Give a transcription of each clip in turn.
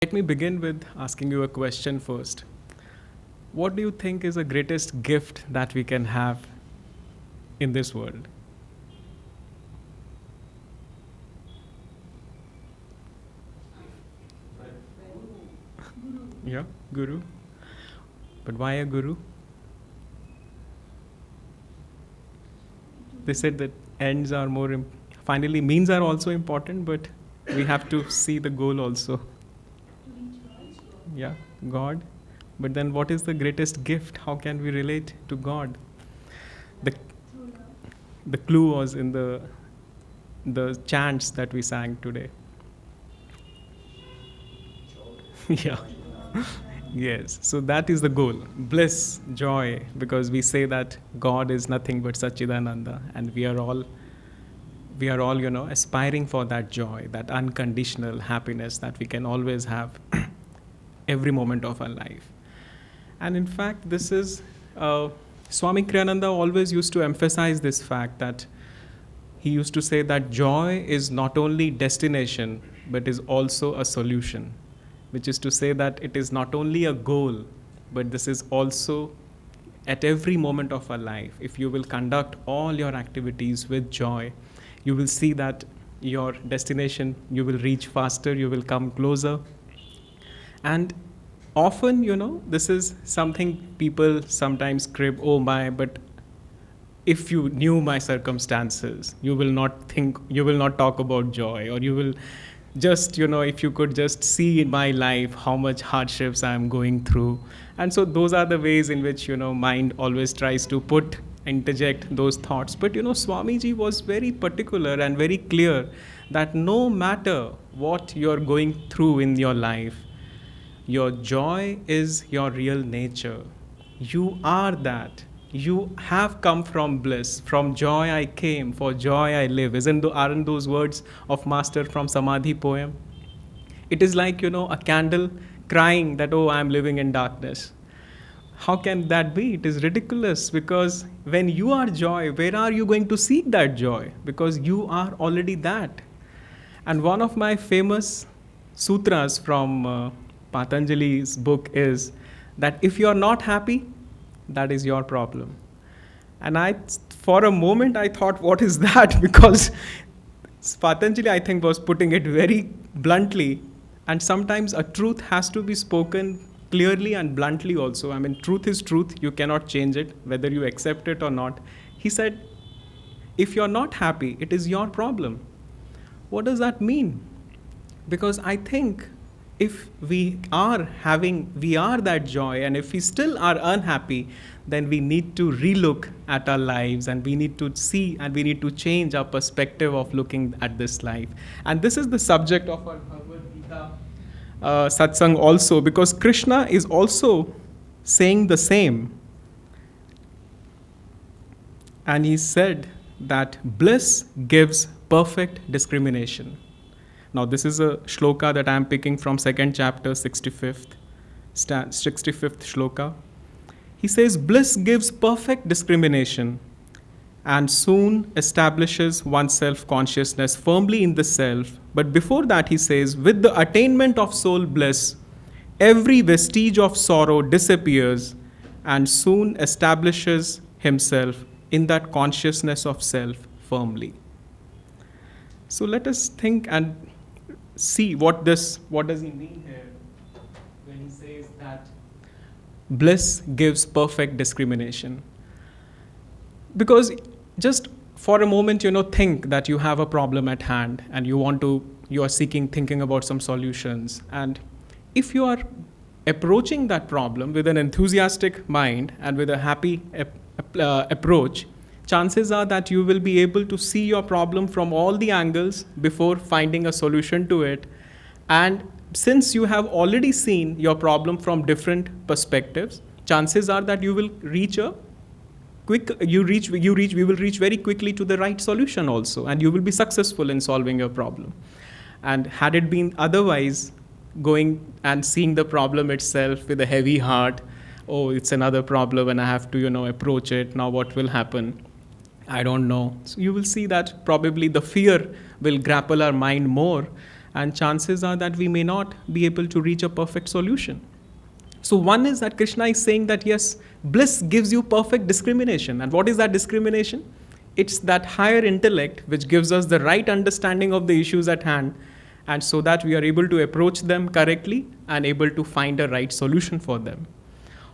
Let me begin with asking you a question first. What do you think is the greatest gift that we can have in this world? Yeah, Guru. But why a Guru? They said that ends are more, finally, means are also important, but we have to see the goal also. Yeah, God. But then what is the greatest gift? How can we relate to God? The, the clue was in the chants that we sang today. Yeah. Yes. So that is the goal. Bliss, joy, because we say that God is nothing but Sachidananda, and we are all aspiring for that joy, that unconditional happiness that we can always have every moment of our life. And in fact, this is Swami Kriyananda always used to emphasize this fact that he used to say that joy is not only destination but is also a solution, which is to say that it is not only a goal, but this is also at every moment of our life. If you will conduct all your activities with joy, you will see that your destination, you will reach faster, you will come closer. And often, this is something people sometimes crib, oh my, but if you knew my circumstances, you will not think, you will not talk about joy, or you will just, if you could just see in my life how much hardships I am going through. And so those are the ways in which, mind always tries to interject those thoughts. But, Swamiji was very particular and very clear that no matter what you're going through in your life, your joy is your real nature. You are that. You have come from bliss. From joy I came, for joy I live. Aren't those words of Master from Samadhi poem? It is like, a candle crying that, oh, I'm living in darkness. How can that be? It is ridiculous, because when you are joy, where are you going to seek that joy? Because you are already that. And one of my famous sutras from Patanjali's book is that if you are not happy, that is your problem. And for a moment, I thought, what is that? Because Patanjali, I think, was putting it very bluntly. And sometimes a truth has to be spoken clearly and bluntly also. I mean, truth is truth. You cannot change it, whether you accept it or not. He said, if you're not happy, it is your problem. What does that mean? Because I think if we are that joy, and if we still are unhappy, then we need to relook at our lives, and we need to see, and we need to change our perspective of looking at this life. And this is the subject of our Bhagavad Gita Satsang also, because Krishna is also saying the same. And he said that bliss gives perfect discrimination. Now, this is a shloka that I am picking from 2nd chapter, 65th shloka. He says, bliss gives perfect discrimination and soon establishes one's self-consciousness firmly in the self. But before that, he says, with the attainment of soul bliss, every vestige of sorrow disappears and soon establishes himself in that consciousness of self firmly. So let us think and see what does he mean here when he says that bliss gives perfect discrimination. Because just for a moment, think that you have a problem at hand and you are thinking about some solutions. And if you are approaching that problem with an enthusiastic mind and with a happy approach, chances are that you will be able to see your problem from all the angles before finding a solution to it. And since you have already seen your problem from different perspectives, chances are that you will reach we will reach very quickly to the right solution also, and you will be successful in solving your problem. And had it been otherwise, going and seeing the problem itself with a heavy heart, oh, it's another problem and I have to, approach it. Now what will happen? I don't know. So you will see that probably the fear will grapple our mind more, and chances are that we may not be able to reach a perfect solution. So one is that Krishna is saying that yes, bliss gives you perfect discrimination. And what is that discrimination? It's that higher intellect which gives us the right understanding of the issues at hand, and so that we are able to approach them correctly and able to find a right solution for them.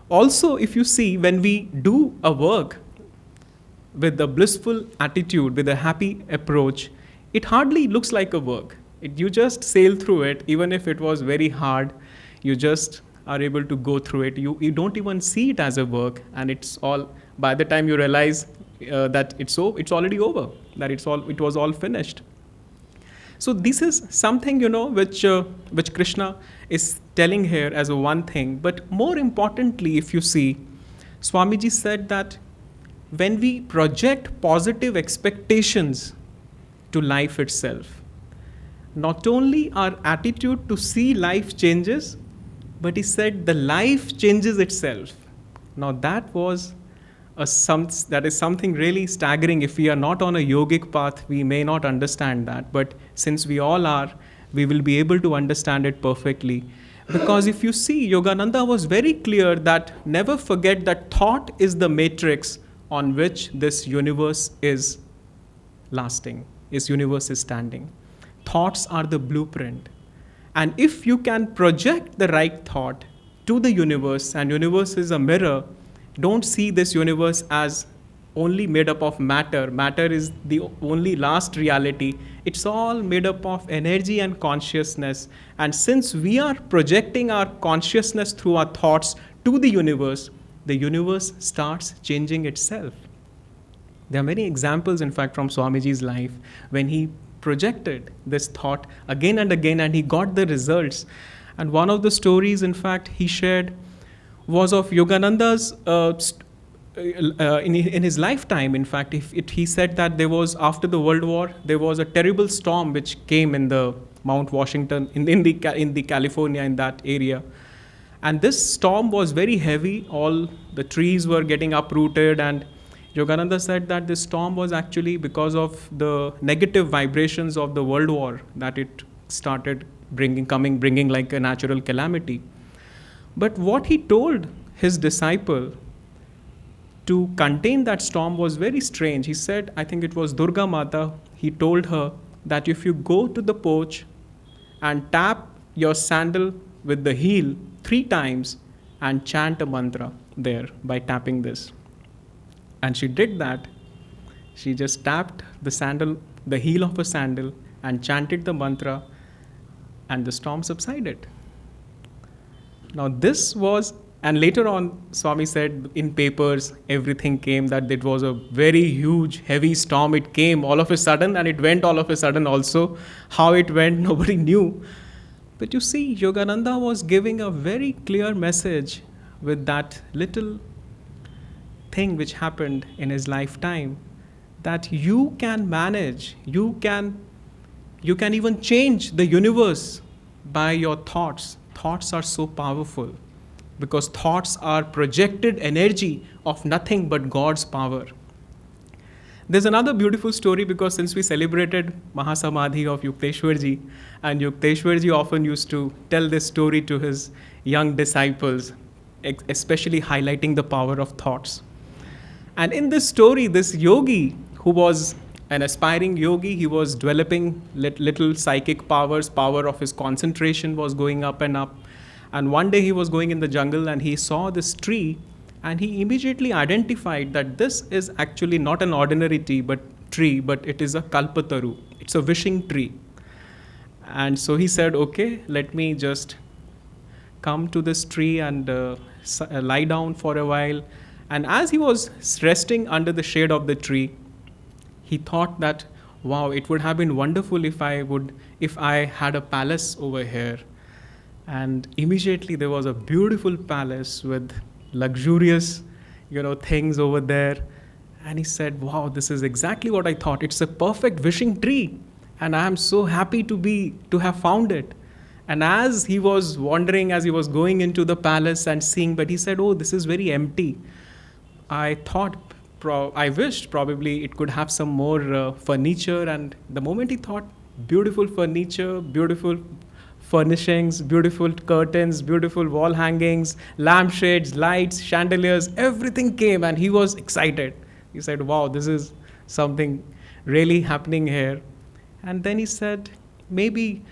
Also, if you see, when we do a work with a blissful attitude, with a happy approach, it hardly looks like a work. You just sail through it, even if it was very hard, you just are able to go through it. You don't even see it as a work, and it's all, by the time you realize that it's already over, that it was all finished. So this is something, which Krishna is telling here as a one thing. But more importantly, if you see, Swamiji said that when we project positive expectations to life itself, not only our attitude to see life changes, but he said the life changes itself. Now that is something really staggering. If we are not on a yogic path, we may not understand that. But since we all are, we will be able to understand it perfectly. Because if you see, Yogananda was very clear that never forget that thought is the matrix on which this universe is lasting, this universe is standing. Thoughts are the blueprint. And if you can project the right thought to the universe, and universe is a mirror, don't see this universe as only made up of matter. Matter is the only last reality. It's all made up of energy and consciousness. And since we are projecting our consciousness through our thoughts to the universe starts changing itself. There are many examples, in fact, from Swamiji's life when he projected this thought again and again, and he got the results. And one of the stories, in fact, he shared was of Yogananda's in his lifetime. In fact, he said that there was, after the World War, there was a terrible storm which came in the Mount Washington, in the California, in that area. And this storm was very heavy. All the trees were getting uprooted, and Yogananda said that this storm was actually because of the negative vibrations of the World War, that it started bringing like a natural calamity. But what he told his disciple to contain that storm was very strange. He said, I think it was Durga Mata, he told her that if you go to the porch and tap your sandal with the heel 3 times and chant a mantra there by tapping this. And she did that. She just tapped the heel of a sandal, and chanted the mantra, and the storm subsided. Now this was, and later on Swami said in papers, everything came that it was a very huge, heavy storm. It came all of a sudden, and it went all of a sudden also. How it went, nobody knew. But you see, Yogananda was giving a very clear message with that little thing which happened in his lifetime, that you can manage, you can even change the universe by your thoughts. Thoughts are so powerful because thoughts are projected energy of nothing but God's power. There's another beautiful story, because since we celebrated Mahasamadhi of Yukteswarji, and Yukteswarji often used to tell this story to his young disciples, especially highlighting the power of thoughts. And in this story, this yogi, who was an aspiring yogi, he was developing little psychic powers, power of his concentration was going up and up. And one day he was going in the jungle and he saw this tree, and he immediately identified that this is actually not an ordinary tree, but it is a kalpataru. It's a wishing tree. And so he said, okay, let me just come to this tree and lie down for a while. And as he was resting under the shade of the tree, he thought that, wow, it would have been wonderful if I had a palace over here. And immediately there was a beautiful palace with luxurious, things over there. And he said, wow, this is exactly what I thought. It's a perfect wishing tree. And I am so happy to have found it. And as he was wandering, as he was going into the palace and seeing, but he said, oh, this is very empty. I wished probably it could have some more furniture. And the moment he thought, Beautiful furniture, beautiful furnishings, beautiful curtains, beautiful wall hangings, lampshades, lights, chandeliers, everything came and he was excited. He said, wow, this is something really happening here. And then he said, maybe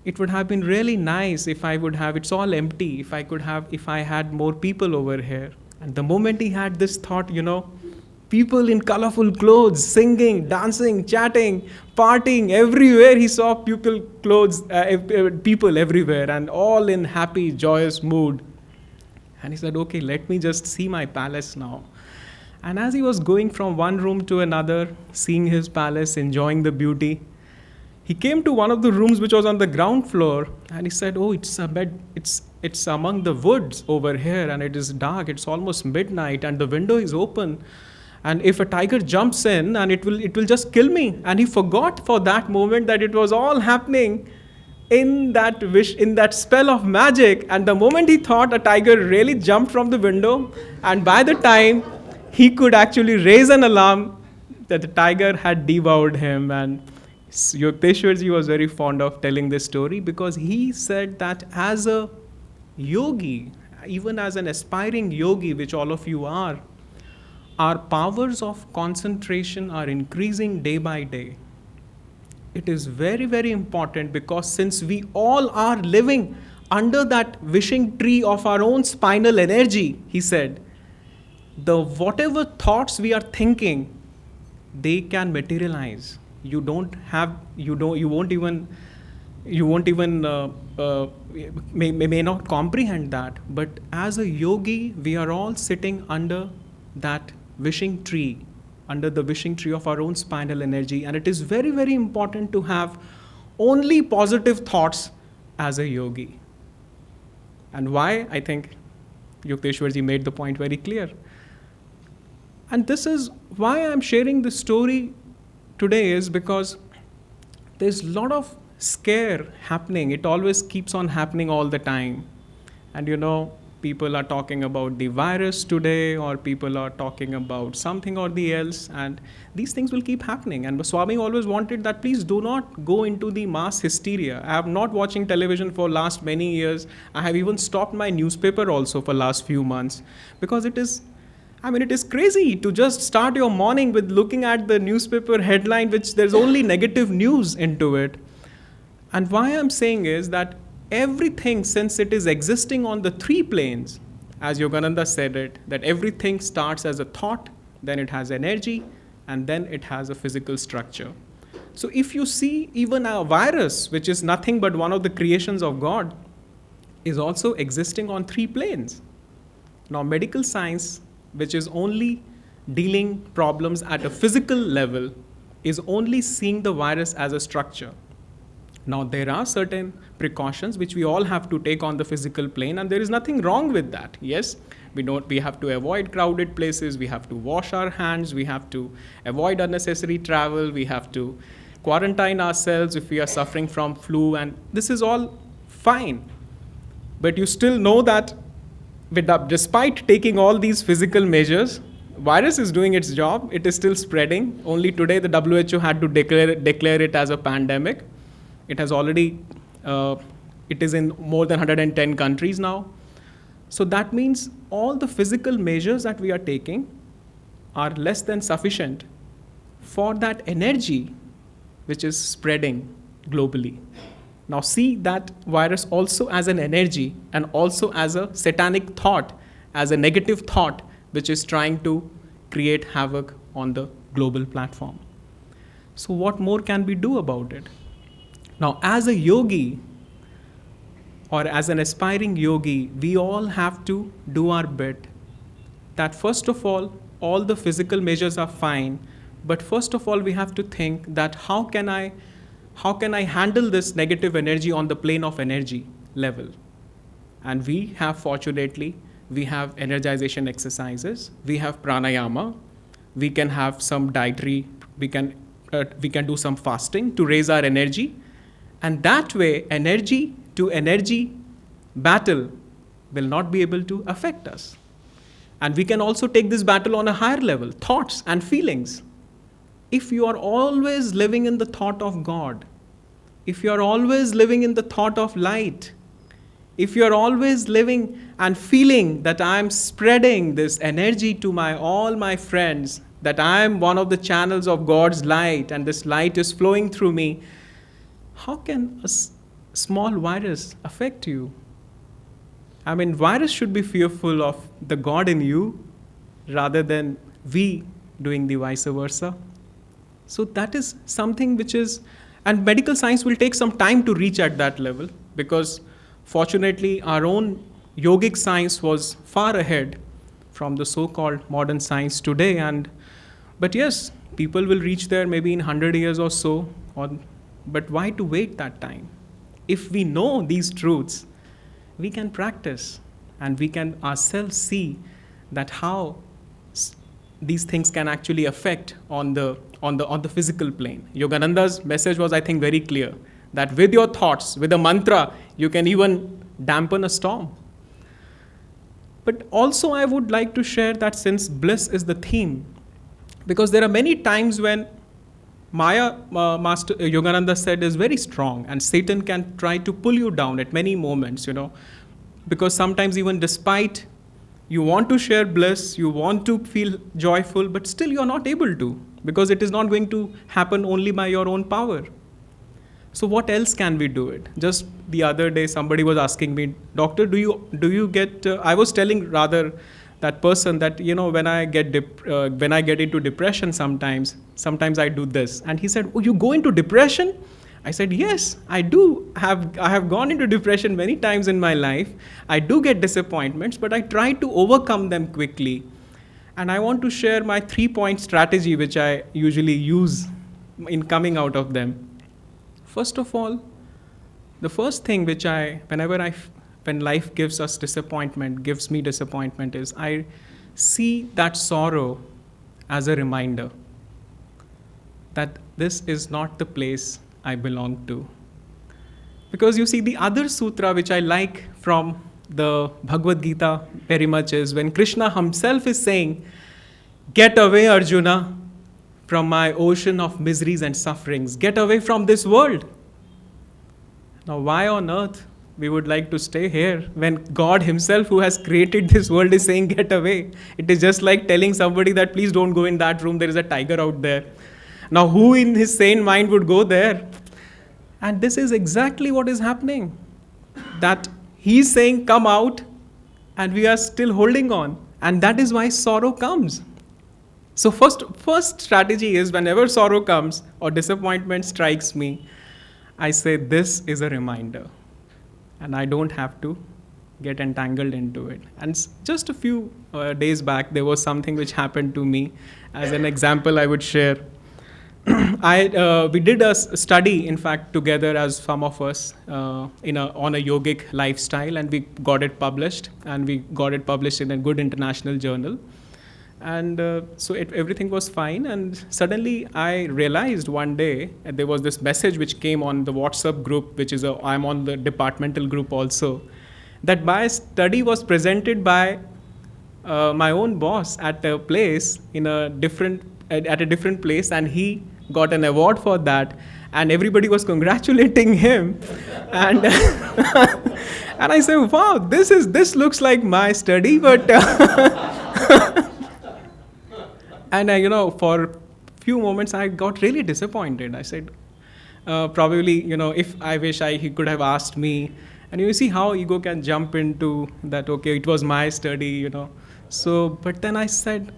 it would have been really nice if I would have, it's all empty, if I had more people over here. And the moment he had this thought, people in colorful clothes, singing, dancing, chatting, partying, everywhere he saw people everywhere and all in happy, joyous mood. And he said, okay, let me just see my palace now. And as he was going from one room to another, seeing his palace, enjoying the beauty, he came to one of the rooms which was on the ground floor, and he said, oh, it's a bed, it's among the woods over here, and it is dark, it's almost midnight, and the window is open. And if a tiger jumps in, and it will just kill me. And he forgot for that moment that it was all happening in that wish, in that spell of magic. And the moment he thought, a tiger really jumped from the window, and by the time he could actually raise an alarm, that the tiger had devoured him. And Yukteswarji was very fond of telling this story, because he said that as a yogi, even as an aspiring yogi, which all of you are, our powers of concentration are increasing day by day. It is very, very important, because since we all are living under that wishing tree of our own spinal energy, he said, the whatever thoughts we are thinking, they can materialize. You won't even may not comprehend that. But as a yogi, we are all sitting under that wishing tree, under the wishing tree of our own spinal energy. And it is very, very important to have only positive thoughts as a yogi. And why? I think Yukteswarji made the point very clear. And this is why I'm sharing this story today, is because there's a lot of scare happening. It always keeps on happening all the time. And people are talking about the virus today, or people are talking about something or the else, and these things will keep happening. And Swami always wanted that please do not go into the mass hysteria. I have not watching television for last many years. I have even stopped my newspaper also for last few months, because it is crazy to just start your morning with looking at the newspaper headline, which there's only negative news into it. And why I'm saying is that everything, since it is existing on the three planes, as Yogananda said it, that everything starts as a thought, then it has energy, and then it has a physical structure. So if you see, even a virus, which is nothing but one of the creations of God, is also existing on three planes. Now, medical science, which is only dealing problems at a physical level, is only seeing the virus as a structure. Now, there are certain precautions which we all have to take on the physical plane, and there is nothing wrong with that. Yes, we have to avoid crowded places, we have to wash our hands, we have to avoid unnecessary travel, we have to quarantine ourselves if we are suffering from flu, and this is all fine. But you still know that despite taking all these physical measures, virus is doing its job. It is still spreading. Only today the WHO had to declare it as a pandemic. It has already, it is in more than 110 countries now. So that means all the physical measures that we are taking are less than sufficient for that energy which is spreading globally. Now see that virus also as an energy, and also as a satanic thought, as a negative thought, which is trying to create havoc on the global platform. So what more can we do about it? Now, as a yogi, or as an aspiring yogi, we all have to do our bit. That first of all the physical measures are fine, but first of all, we have to think that how can I handle this negative energy on the plane of energy level? And fortunately, we have energization exercises, we have pranayama, we can have some dietary, we can do some fasting to raise our energy. And that way, energy to energy battle will not be able to affect us. And we can also take this battle on a higher level, thoughts and feelings. If you are always living in the thought of God, if you're always living in the thought of light, if you're always living and feeling that I'm spreading this energy to all my friends, that I'm one of the channels of God's light and this light is flowing through me, how can a small virus affect you? I mean, virus should be fearful of the God in you rather than we doing the vice versa. So that is something which is, and medical science will take some time to reach at that level, because fortunately our own yogic science was far ahead from the so-called modern science today. But yes, people will reach there maybe in 100 years or so, but why to wait that time? If we know these truths, we can practice and we can ourselves see that how these things can actually affect on the physical plane. Yogananda's message was, I think, very clear, that with your thoughts, with a mantra, you can even dampen a storm. But also I would like to share that, since bliss is the theme, because there are many times when Maya, Master Yogananda said, is very strong, and Satan can try to pull you down at many moments, because sometimes even despite you want to share bliss, you want to feel joyful, but still you're not able to, because it is not going to happen only by your own power. So what else can we do it? Just the other day, somebody was asking me, doctor, do you get? I was telling rather that person that when I get into depression, sometimes I do this, and he said, oh, you go into depression? I said, yes, I do. I have gone into depression many times in my life. I do get disappointments, but I try to overcome them quickly. And I want to share my 3-point strategy, which I usually use in coming out of them. First of all, the first thing which when life gives me disappointment, is I see that sorrow as a reminder that this is not the place I belong to. Because you see, the other sutra which I like from the Bhagavad Gita very much is when Krishna himself is saying, get away, Arjuna, from my ocean of miseries and sufferings. Get away from this world. Now, why on earth we would like to stay here when God himself, who has created this world, is saying get away? It is just like telling somebody that please don't go in that room, there is a tiger out there. Now, who in his sane mind would go there? And this is exactly what is happening. That he's saying come out, and we are still holding on. And that is why sorrow comes. So first strategy is, whenever sorrow comes or disappointment strikes me, I say this is a reminder. And I don't have to get entangled into it. And just a few days back, there was something which happened to me. As an example, I would share. We did a study, in fact, together as some of us on a yogic lifestyle, and we got it published. And we got it published in a good international journal. And so everything was fine. And suddenly I realized one day, there was this message which came on the WhatsApp group, which is I'm on the departmental group also, that my study was presented by my own boss at a place at a different place, and he got an award for that, and everybody was congratulating him. And and I said, wow, this looks like my study, but and for a few moments I got really disappointed. I said, probably, if I wish he could have asked me. And you see how ego can jump into that, okay, it was my study, So, but then I said,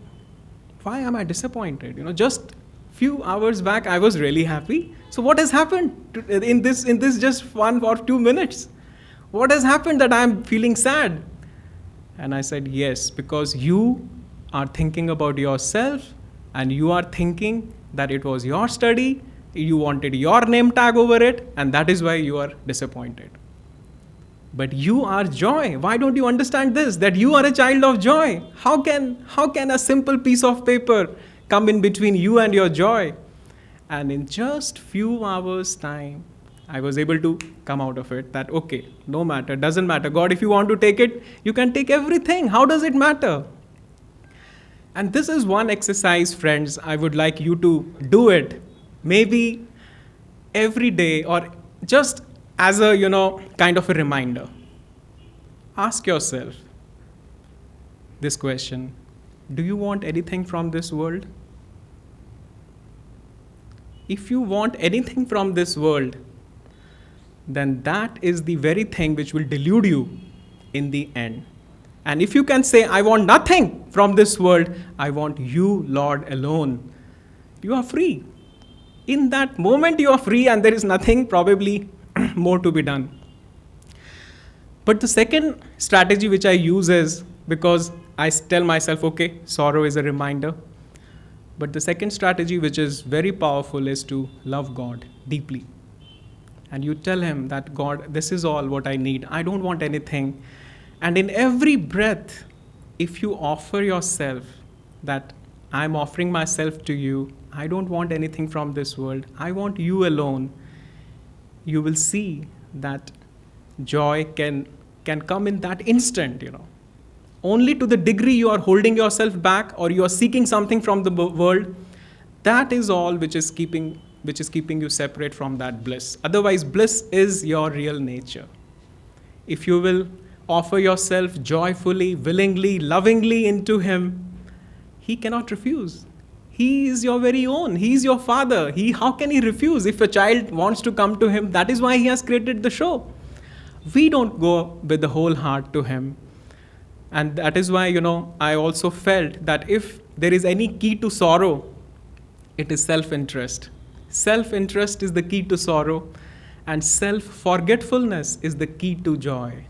why am I disappointed? Just few hours back, I was really happy. So what has happened in this just 1 or 2 minutes? What has happened that I'm feeling sad? And I said, yes, because you are thinking about yourself, and you are thinking that it was your study, you wanted your name tag over it, and that is why you are disappointed. But you are joy. Why don't you understand this? That you are a child of joy. How can a simple piece of paper come in between you and your joy? And in just few hours' time, I was able to come out of it. That okay, no matter, doesn't matter. God, if you want to take it, you can take everything. How does it matter? And this is one exercise, friends, I would like you to do it. Maybe every day or just as a, kind of a reminder, ask yourself this question: do you want anything from this world? If you want anything from this world, then that is the very thing which will delude you in the end. And if you can say, I want nothing from this world, I want you, Lord, alone, you are free. In that moment, you are free, and there is nothing probably more to be done. But the second strategy which I use is, because I tell myself, okay, sorrow is a reminder. But the second strategy, which is very powerful, is to love God deeply. And you tell him that, God, this is all what I need. I don't want anything. And in every breath, if you offer yourself that I'm offering myself to you, I don't want anything from this world, I want you alone, you will see that joy can come in that instant, Only to the degree you are holding yourself back or you are seeking something from the world, that is all which is keeping you separate from that bliss. Otherwise, bliss is your real nature. If you will offer yourself joyfully, willingly, lovingly into him, he cannot refuse. He is your very own. He is your father. How can he refuse? If a child wants to come to him, that is why he has created the show. We don't go with the whole heart to him. And that is why, I also felt that if there is any key to sorrow, it is self-interest. Self-interest is the key to sorrow, and self-forgetfulness is the key to joy.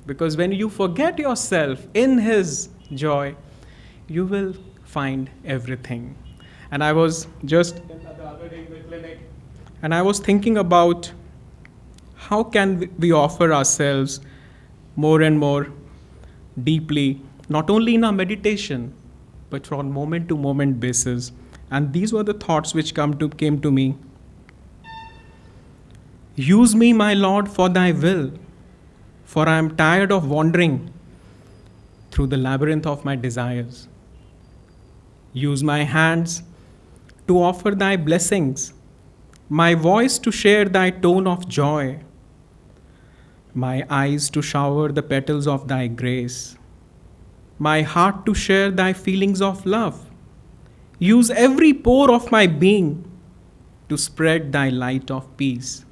Because when you forget yourself in his joy, you will find everything. And I was just the other day in the clinic, and I was thinking about how can we offer ourselves more and more deeply, not only in our meditation, but on moment-to-moment basis. And these were the thoughts which came to me. Use me, my Lord, for thy will, for I am tired of wandering through the labyrinth of my desires. Use my hands to offer thy blessings, my voice to share thy tone of joy, my eyes to shower the petals of thy grace, my heart to share thy feelings of love. Use every pore of my being to spread thy light of peace.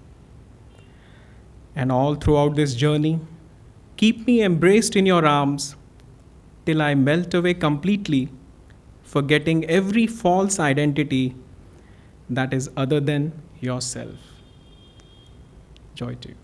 And all throughout this journey, keep me embraced in your arms till I melt away completely, forgetting every false identity that is other than yourself. Joy to you.